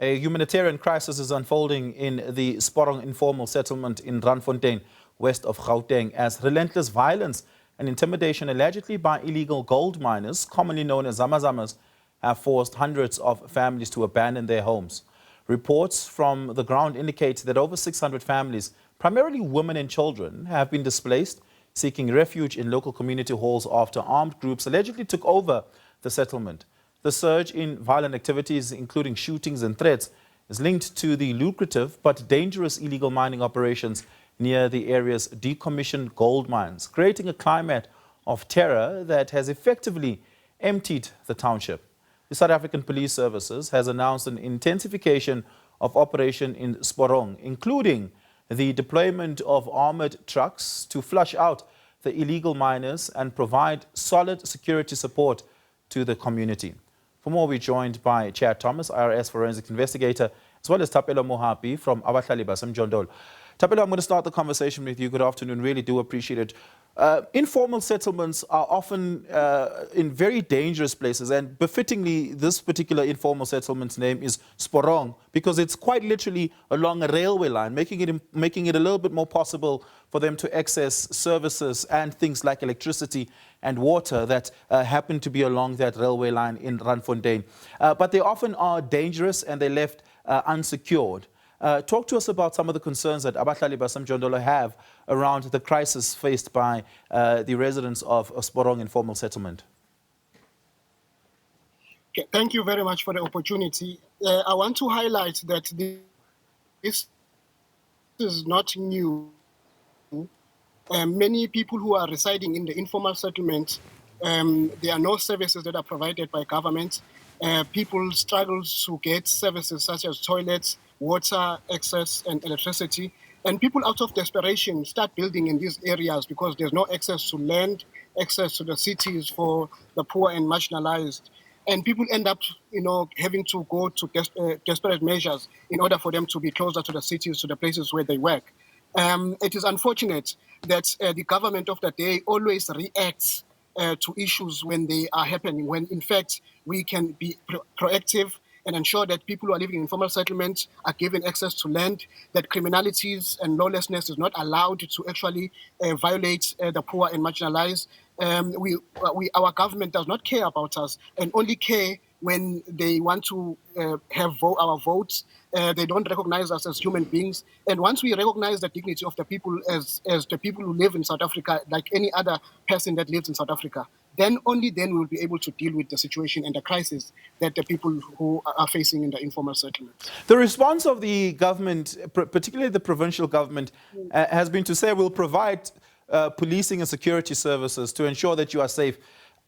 A humanitarian crisis is unfolding in the Sporong informal settlement in Randfontein, west of Gauteng, as relentless violence and intimidation allegedly by illegal gold miners, commonly known as Zama Zamas, have forced hundreds of families to abandon their homes. Reports from the ground indicate that over 600 families, primarily women and children, have been displaced, seeking refuge in local community halls after armed groups allegedly took over the settlement. The surge in violent activities, including shootings and threats, is linked to the lucrative but dangerous illegal mining operations near the area's decommissioned gold mines, creating a climate of terror that has effectively emptied the township. The South African Police Services has announced an intensification of operation in Sporong, including the deployment of armored trucks to flush out the illegal miners and provide solid security support to the community. For more, we're joined by Chair Thomas, IRS forensic investigator, as well as Thapelo Mohapi from Abahlali, baseMjondolo. Thapelo, I'm going to start the conversation with you. Good afternoon. Really do appreciate it. Informal settlements are often in very dangerous places, and befittingly, this particular informal settlement's name is Sporong because it's quite literally along a railway line, making it a little bit more possible for them to access services and things like electricity and water that happen to be along that railway line in Randfontein. But they often are dangerous and they're left unsecured. Talk to us about some of the concerns that Abahlali baseMjondolo have around the crisis faced by the residents of Sporong informal settlement. Okay, thank you very much for the opportunity. I want to highlight that this is not new. Many people who are residing in the informal settlement, there are no services that are provided by government. People struggle to get services such as toilets, water, access, and electricity. And people out of desperation start building in these areas because there's no access to land, access to the cities for the poor and marginalized. And people end up, having to go to desperate measures in order for them to be closer to the cities, to the places where they work. It is unfortunate that the government of the day always reacts to issues when they are happening, when in fact we can be proactive and ensure that people who are living in informal settlements are given access to land, that criminalities and lawlessness is not allowed to actually violate the poor and marginalized. Our government does not care about us and only care when they want to have our votes. They don't recognize us as human beings. And once we recognize the dignity of the people as the people who live in South Africa, like any other person that lives in South Africa, then only then we'll be able to deal with the situation and the crisis that the people who are facing in the informal settlements. The response of the government, particularly the provincial government, has been to say we'll provide policing and security services to ensure that you are safe,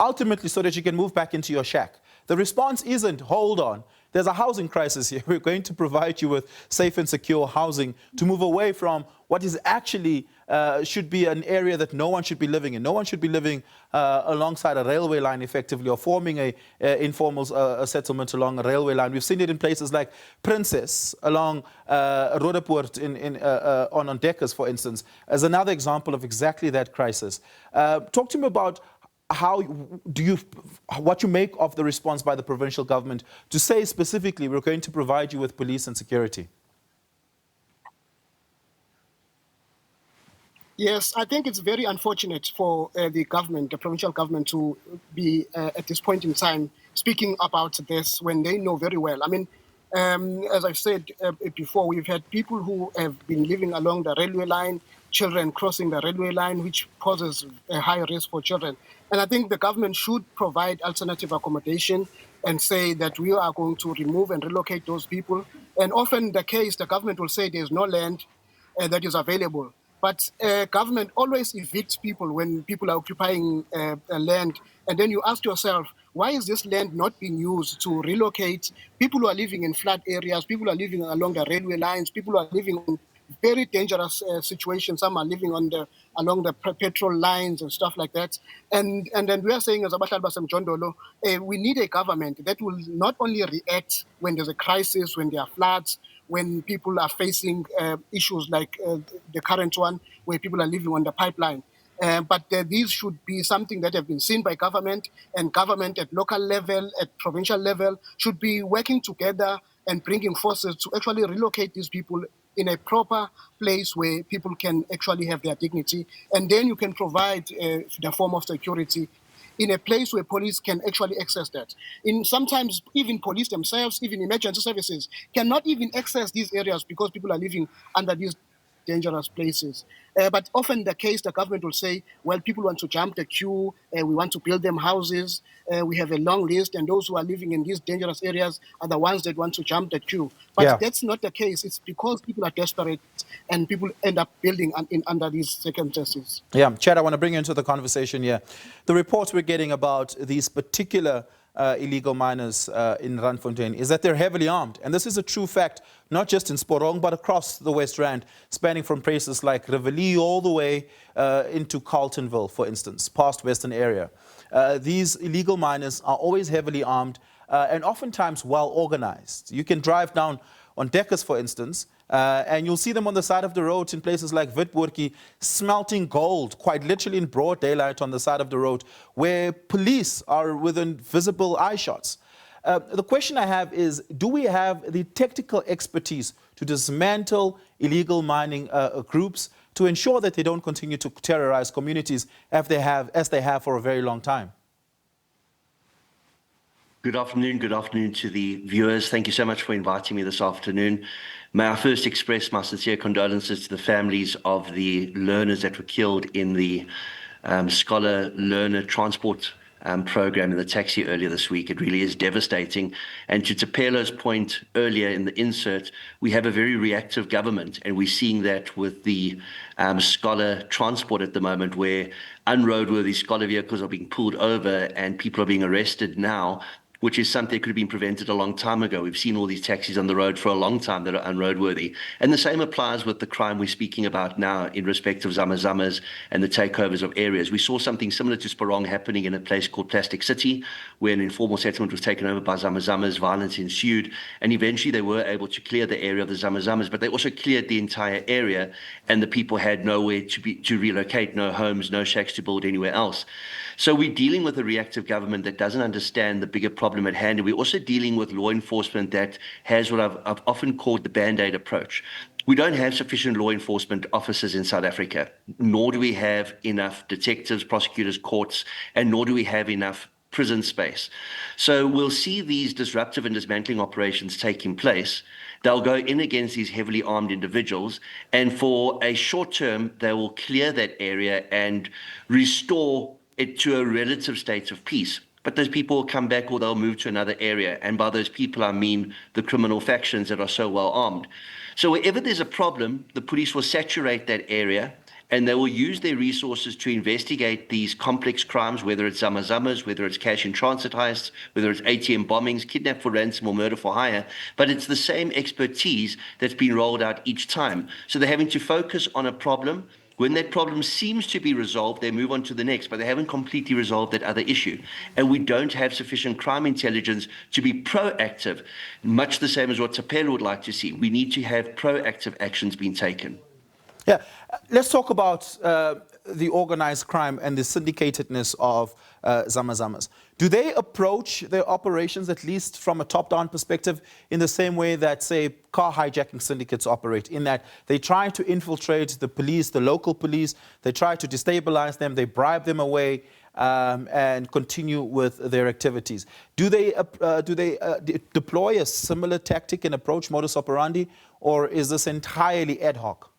ultimately so that you can move back into your shack. The response isn't, hold on, there's a housing crisis here. We're going to provide you with safe and secure housing to move away from what is actually should be an area that no one should be living in. No one should be living alongside a railway line effectively or forming a informal settlement along a railway line. We've seen it in places like Princess, along Roodepoort on Dekkers, for instance, as another example of exactly that crisis. Talk to me about what you make of the response by the provincial government to say specifically we're going to provide you with police and security? Yes, I think it's very unfortunate for the government, the provincial government, to be at this point in time speaking about this when they know very well. I mean, as I've said before, we've had people who have been living along the railway line, children crossing the railway line, which poses a high risk for children. And I think the government should provide alternative accommodation and say that we are going to remove and relocate those people. And often the case, the government will say there's no land that is available. But government always evicts people when people are occupying land. And then you ask yourself, why is this land not being used to relocate people who are living in flood areas, people who are living along the railway lines, people who are living in very dangerous situations. Some are living along the petrol lines and stuff like that. And then we are saying as Abahlali baseMjondolo, we need a government that will not only react when there's a crisis, when there are floods, when people are facing issues like the current one, where people are living on the pipeline. But these should be something that have been seen by government, and government at local level, at provincial level, should be working together and bringing forces to actually relocate these people in a proper place where people can actually have their dignity. And then you can provide the form of security in a place where police can actually access that. Sometimes even police themselves, even emergency services, cannot even access these areas because people are living under these dangerous places. But often the case, the government will say, well, people want to jump the queue, we want to build them houses, we have a long list, and those who are living in these dangerous areas are the ones that want to jump the queue. But that's not the case. It's because people are desperate and people end up building under these circumstances. Yeah, Chad, I want to bring you into the conversation here. The reports we're getting about these particular illegal miners in Randfontein is that they're heavily armed. And this is a true fact, not just in Sporong, but across the West Rand, spanning from places like Abahlali all the way into Carltonville, for instance, past Western area. These illegal miners are always heavily armed and oftentimes well organized. You can drive down on Dekkers, for instance, and you'll see them on the side of the roads in places like Witboortjie smelting gold, quite literally in broad daylight on the side of the road, where police are within visible eye shots. The question I have is, do we have the technical expertise to dismantle illegal mining groups to ensure that they don't continue to terrorize communities as they have for a very long time? Good afternoon to the viewers. Thank you so much for inviting me this afternoon. May I first express my sincere condolences to the families of the learners that were killed in the scholar-learner transport program in the taxi earlier this week. It really is devastating. And to Thapelo's point earlier in the insert, we have a very reactive government, and we're seeing that with the scholar transport at the moment, where unroadworthy scholar vehicles are being pulled over and people are being arrested now, which is something that could have been prevented a long time ago. We've seen all these taxis on the road for a long time that are unroadworthy. And the same applies with the crime we're speaking about now in respect of Zama Zamas and the takeovers of areas. We saw something similar to Sporong happening in a place called Plastic City, where an informal settlement was taken over by Zama Zamas, violence ensued, and eventually they were able to clear the area of the Zama Zamas, but they also cleared the entire area, and the people had nowhere to relocate, no homes, no shacks to build anywhere else. So we're dealing with a reactive government that doesn't understand the bigger problem at hand. And we're also dealing with law enforcement that has what I've often called the Band-Aid approach. We don't have sufficient law enforcement officers in South Africa, nor do we have enough detectives, prosecutors, courts, and nor do we have enough prison space. So we'll see these disruptive and dismantling operations taking place. They'll go in against these heavily armed individuals, and for a short term, they will clear that area and restore it to a relative state of peace. But those people will come back, or they'll move to another area. And by those people, I mean the criminal factions that are so well armed. So wherever there's a problem, the police will saturate that area, and they will use their resources to investigate these complex crimes, whether it's Zama Zamas, whether it's cash in transit heists, whether it's ATM bombings, kidnap for ransom or murder for hire. But it's the same expertise that's been rolled out each time. So they're having to focus on a problem. When that problem seems to be resolved, they move on to the next, but they haven't completely resolved that other issue. And we don't have sufficient crime intelligence to be proactive, much the same as what Thapelo would like to see. We need to have proactive actions being taken. Yeah, let's talk about the organized crime and the syndicatedness of Zama Zamas. Do they approach their operations, at least from a top-down perspective, in the same way that, say, car hijacking syndicates operate, in that they try to infiltrate the police, the local police, they try to destabilize them, they bribe them away, and continue with their activities? Do they deploy a similar tactic and approach, modus operandi, or is this entirely ad hoc?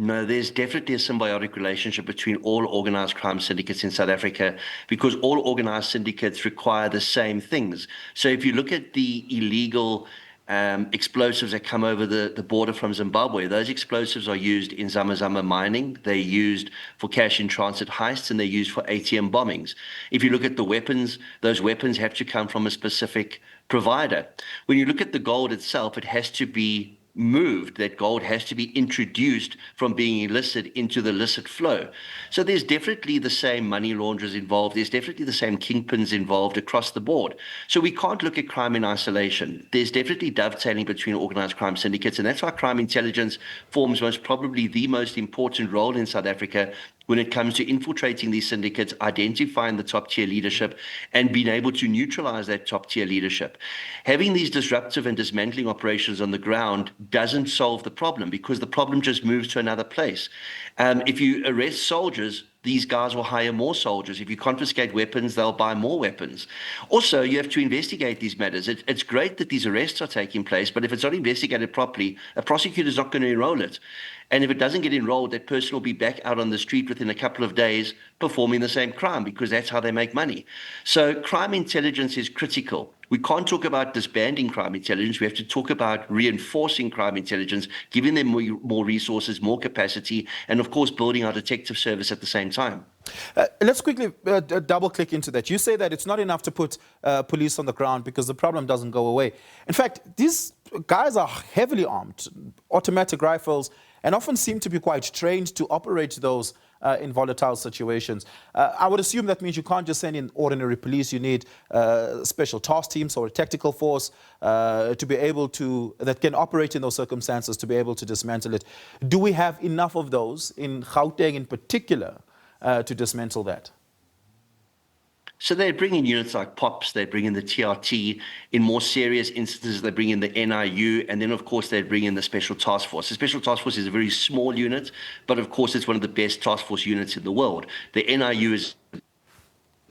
No, there's definitely a symbiotic relationship between all organized crime syndicates in South Africa, because all organized syndicates require the same things. So if you look at the illegal explosives that come over the border from Zimbabwe, those explosives are used in Zama Zama mining, they're used for cash in transit heists, and they're used for ATM bombings. If you look at the weapons, those weapons have to come from a specific provider. When you look at the gold itself, it has to be moved. That gold has to be introduced from being illicit into the licit flow. So there's definitely the same money launderers involved. There's definitely the same kingpins involved across the board. So we can't look at crime in isolation. There's definitely dovetailing between organized crime syndicates, and that's why crime intelligence forms most probably the most important role in South Africa, when it comes to infiltrating these syndicates, identifying the top-tier leadership, and being able to neutralize that top-tier leadership. Having these disruptive and dismantling operations on the ground doesn't solve the problem, because the problem just moves to another place. If you arrest soldiers, these guys will hire more soldiers. If you confiscate weapons, they'll buy more weapons. Also, you have to investigate these matters. It's great that these arrests are taking place, but if it's not investigated properly, a prosecutor is not going to enroll it. And if it doesn't get enrolled, that person will be back out on the street within a couple of days performing the same crime, because that's how they make money. So crime intelligence is critical. We can't talk about disbanding crime intelligence. We have to talk about reinforcing crime intelligence, giving them more resources, more capacity, and of course, building our detective service at the same time. Let's quickly double click into that. You say that it's not enough to put police on the ground because the problem doesn't go away. In fact, these guys are heavily armed, automatic rifles, and often seem to be quite trained to operate those in volatile situations. I would assume that means you can't just send in ordinary police. You need special task teams or a tactical force to be able to, that can operate in those circumstances, to be able to dismantle it. Do we have enough of those in Gauteng in particular to dismantle that? So they bring in units like POPs, they bring in the TRT. In more serious instances, they bring in the NIU, and then, of course, they bring in the Special Task Force. The Special Task Force is a very small unit, but, of course, it's one of the best task force units in the world. The NIU is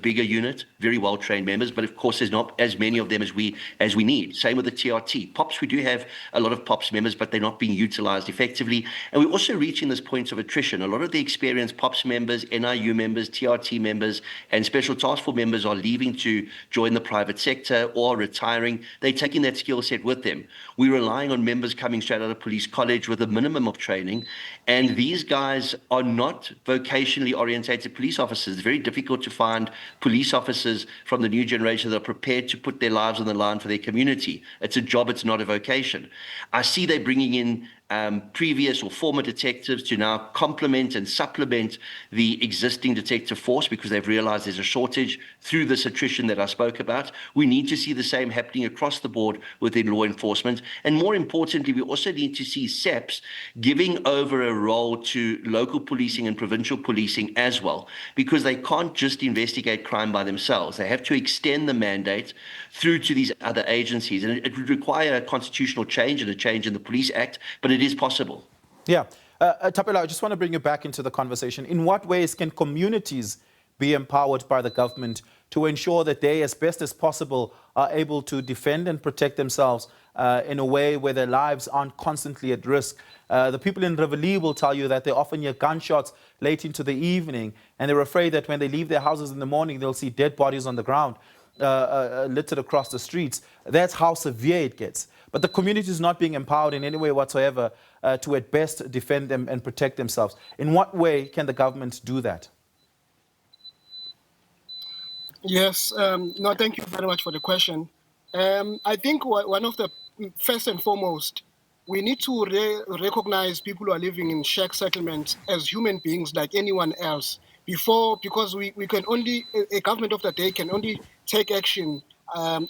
bigger unit, very well-trained members, but of course there's not as many of them as we need. Same with the TRT. POPs, we do have a lot of POPs members, but they're not being utilized effectively. And we're also reaching this point of attrition. A lot of the experienced POPs members, NIU members, TRT members, and Special Task Force members are leaving to join the private sector or retiring. They're taking that skill set with them. We're relying on members coming straight out of police college with a minimum of training, and these guys are not vocationally orientated police officers. It's very difficult to find police officers from the new generation that are prepared to put their lives on the line for their community. It's a job, it's not a vocation. I see they're bringing in previous or former detectives to now complement and supplement the existing detective force, because they've realized there's a shortage through this attrition that I spoke about. We need to see the same happening across the board within law enforcement. And more importantly, we also need to see SAPS giving over a role to local policing and provincial policing as well, because they can't just investigate crime by themselves. They have to extend the mandate through to these other agencies. And it would require a constitutional change and a change in the Police Act, but it is possible. Yeah. Thapelo, I just want to bring you back into the conversation. In what ways can communities be empowered by the government to ensure that they, as best as possible, are able to defend and protect themselves in a way where their lives aren't constantly at risk? The people in Abahlali will tell you that they often hear gunshots late into the evening, and they're afraid that when they leave their houses in the morning, they'll see dead bodies on the ground, littered across the streets. That's how severe it gets. But the community is not being empowered in any way whatsoever to at best defend them and protect themselves. In what way can the government do that? Yes, no, thank you very much for the question. I think one of the, first and foremost, we need to recognize people who are living in shack settlements as human beings like anyone else. Because we can only, a government of the day can only take action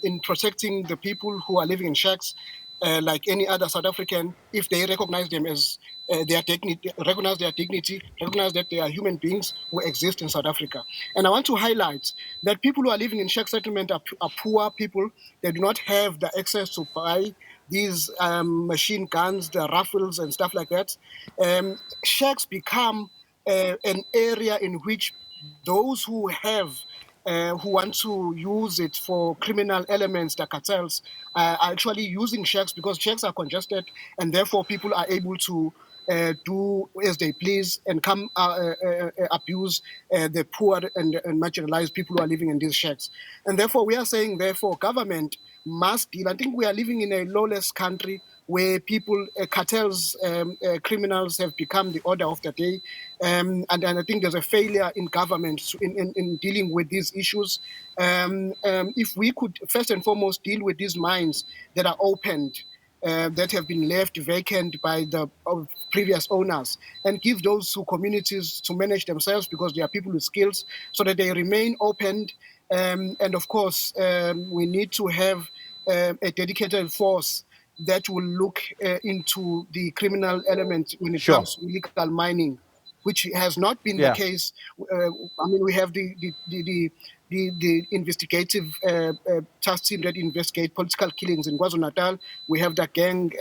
in protecting the people who are living in shacks like any other South African, if they recognize them as their dignity, recognize their dignity, recognize that they are human beings who exist in South Africa. And I want to highlight that people who are living in shack settlement are poor people. They do not have the access to buy these machine guns, the rifles and stuff like that. Shacks become an area in which those who have who want to use it for criminal elements, the cartels, are actually using shacks because shacks are congested, and therefore people are able to do as they please and come abuse the poor and marginalized people who are living in these shacks. And therefore, we are saying, therefore, government must deal. I think we are living in a lawless country where people, cartels, criminals have become the order of the day. And I think there's a failure in government in dealing with these issues. If we could, first and foremost, deal with these mines that are opened, that have been left vacant by the previous owners, and give those to communities to manage themselves because they are people with skills, so that they remain opened. And of course, we need to have a dedicated force that will look into the criminal element when it comes to illegal mining. which has not been the case. I mean, we have the investigative task team that investigate political killings in KwaZulu-Natal. We have the gang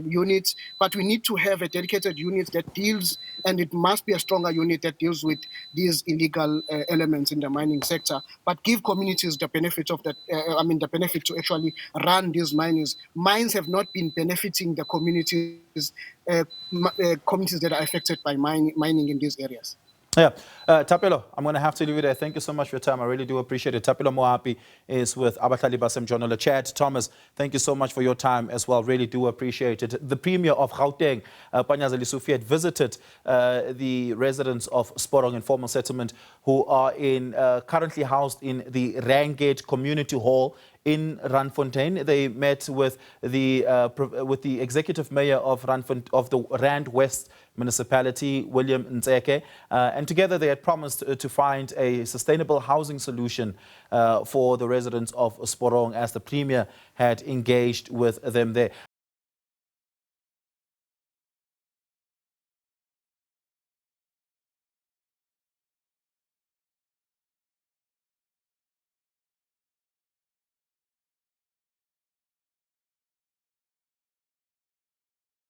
units, but we need to have a dedicated unit that deals, and it must be a stronger unit that deals with these illegal elements in the mining sector, but give communities the benefit of that, the benefit to actually run these mines. Mines have not been benefiting the communities, communities that are affected by mining in these areas. Yeah, Thapelo, I'm going to have to leave it there. Thank you so much for your time. I really do appreciate it. Thapelo Mohapi is with Abahlali baseMjondolo. Chad Thomas, thank you so much for your time as well. Really do appreciate it. The Premier of Gauteng, Panyaza Lesufi, had visited the residents of Sporong informal settlement who are currently housed in the Rangate Community Hall in Randfontein. They met with the executive mayor of the Rand West municipality, William Ntseke, and together they had promised to find a sustainable housing solution for the residents of Sporong, as the Premier had engaged with them there.